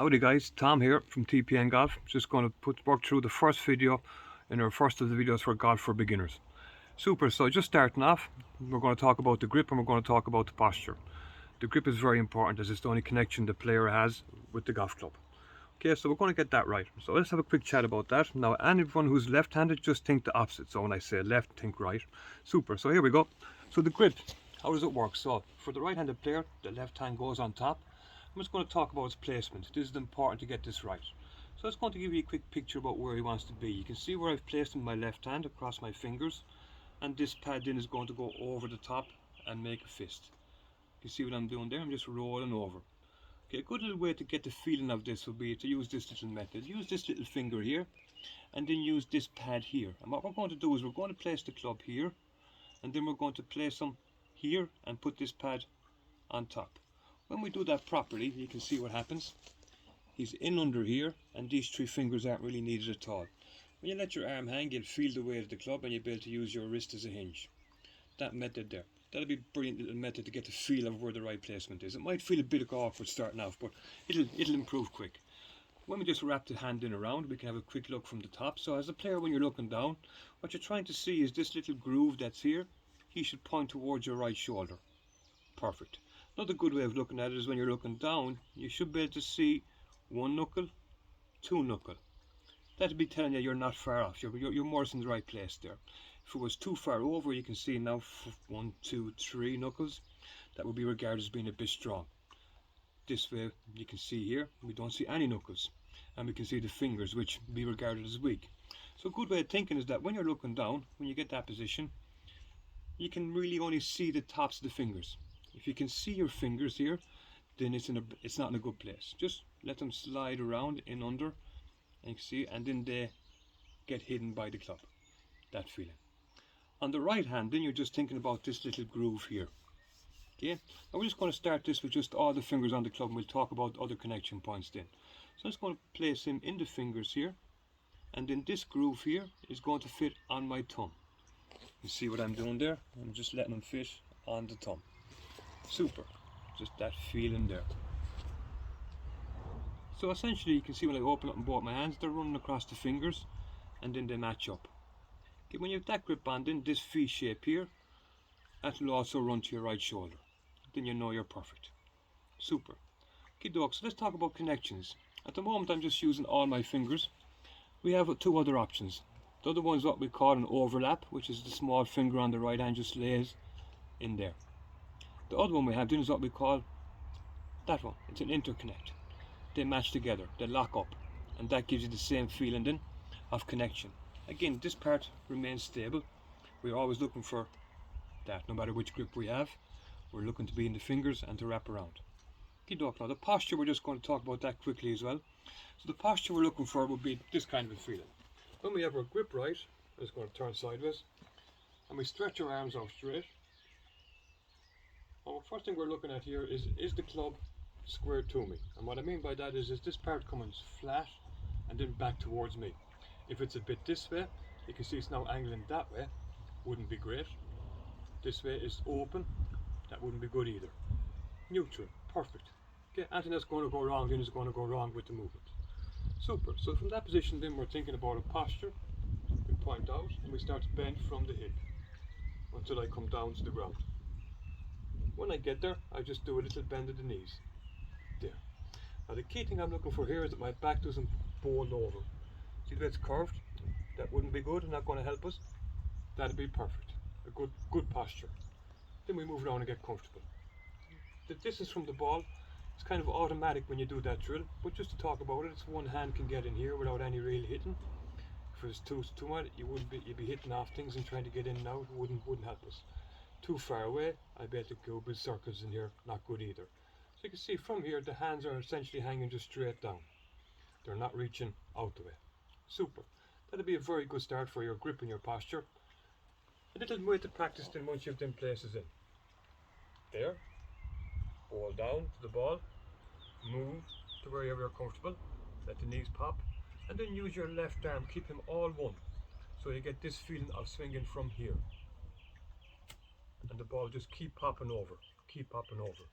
Howdy guys, Tom here from TPN Golf. Just going to work through the first video in our first of the videos for golf for beginners. Super, so just starting off, we're going to talk about the grip and we're going to talk about the posture. The grip is very important as it's the only connection the player has with the golf club. Okay, so we're going to get that right. So let's have a quick chat about that. Now, anyone who's left-handed, just think the opposite. So when I say left, think right. Super, so here we go. So the grip, how does it work? So for the right-handed player, the left hand goes on top. I'm just going to talk about its placement. This is important to get this right. So it's going to give you a quick picture about where he wants to be. You can see where I've placed him my left hand across my fingers, and this pad then is going to go over the top and make a fist. You see what I'm doing there? I'm just rolling over. Okay, a good little way to get the feeling of this would be to use this little method. Use this little finger here, and then use this pad here. And what we're going to do is we're going to place the club here, and then we're going to place him here and put this pad on top. When we do that properly, you can see what happens. He's in under here, and these three fingers aren't really needed at all. When you let your arm hang, you'll feel the weight of the club and you'll be able to use your wrist as a hinge. That method there. That'll be a brilliant little method to get the feel of where the right placement is. It might feel a bit awkward starting off, but it'll improve quick. When we just wrap the hand in around, we can have a quick look from the top. So as a player, when you're looking down, what you're trying to see is this little groove that's here. He should point towards your right shoulder. Perfect. Another good way of looking at it is when you're looking down, you should be able to see one knuckle, two knuckle. That'll be telling you you're not far off. You're more in the right place there. If it was too far over, you can see now 1, 2, 3 knuckles. That would be regarded as being a bit strong. This way, you can see here, we don't see any knuckles. And we can see the fingers, which be regarded as weak. So a good way of thinking is that when you're looking down, when you get that position, you can really only see the tops of the fingers. If you can see your fingers here, then it's not in a good place. Just let them slide around in under, and you can see, and then they get hidden by the club. That feeling. On the right hand, then you're just thinking about this little groove here. Okay. Now we're just going to start this with just all the fingers on the club, and we'll talk about other connection points then. So I'm just going to place him in the fingers here, and then this groove here is going to fit on my thumb. You see what I'm doing there? I'm just letting him fit on the thumb. Super, just that feeling there. So essentially you can see when I open up in both my hands, they're running across the fingers and then they match up. Okay, when you have that grip on, then this V shape here, that will also run to your right shoulder. Then you know you're perfect. Super. Okay, dogs, so let's talk about connections. At the moment I'm just using all my fingers. We have two other options. The other one is what we call an overlap, which is the small finger on the right hand just lays in there. The other one we have then is what we call that one. It's an interconnect. They match together, they lock up, and that gives you the same feeling then of connection. Again, this part remains stable. We're always looking for that, no matter which grip we have. We're looking to be in the fingers and to wrap around. Okay, now the posture, we're just going to talk about that quickly as well. So the posture we're looking for would be this kind of a feeling. When we have our grip right, I'm just going to turn sideways, and we stretch our arms out straight. Well, first thing we're looking at here is the club square to me? And what I mean by that is this part coming flat and then back towards me. If it's a bit this way, you can see it's now angling that way. Wouldn't be great. This way is open. That wouldn't be good either. Neutral. Perfect. Okay, anything that's going to go wrong then is going to go wrong with the movement. Super. So from that position then we're thinking about a posture. We point out and we start to bend from the hip until I come down to the ground. When I get there, I just do a little bend of the knees. There. Now the key thing I'm looking for here is that my back doesn't bowl over. See the way it's curved? That wouldn't be good, not going to help us. That'd be perfect. A good posture. Then we move around and get comfortable. The distance from the ball is kind of automatic when you do that drill, but just to talk about it, it's one hand can get in here without any real hitting. If it was too much, you'd be hitting off things and trying to get in and out. Wouldn't help us. Too far away, I'd be able to go with circles in here, not good either. So you can see from here, the hands are essentially hanging just straight down. They're not reaching out the way. Super. That'll be a very good start for your grip and your posture. A little way to practice then once you've them places in. There. Ball down to the ball. Move to wherever you're comfortable. Let the knees pop. And then use your left arm. Keep him all one. So you get this feeling of swinging from here. And the ball just keep popping over. Keep popping over.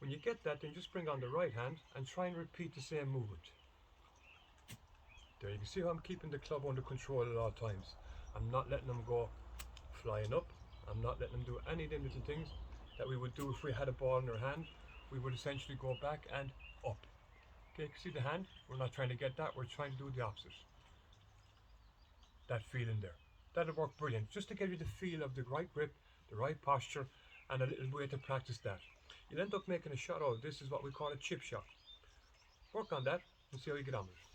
When you get that, then just bring on the right hand and try and repeat the same movement. There, you can see how I'm keeping the club under control at all times. I'm not letting them go flying up. I'm not letting them do any of them little things that we would do if we had a ball in our hand. We would essentially go back and up. Okay, see the hand? We're not trying to get that, we're trying to do the opposite. That feeling there. That'll work brilliant, just to give you the feel of the right grip, the right posture, and a little way to practice that. You'll end up making a shot out. This is what we call a chip shot. Work on that and see how you get on with it.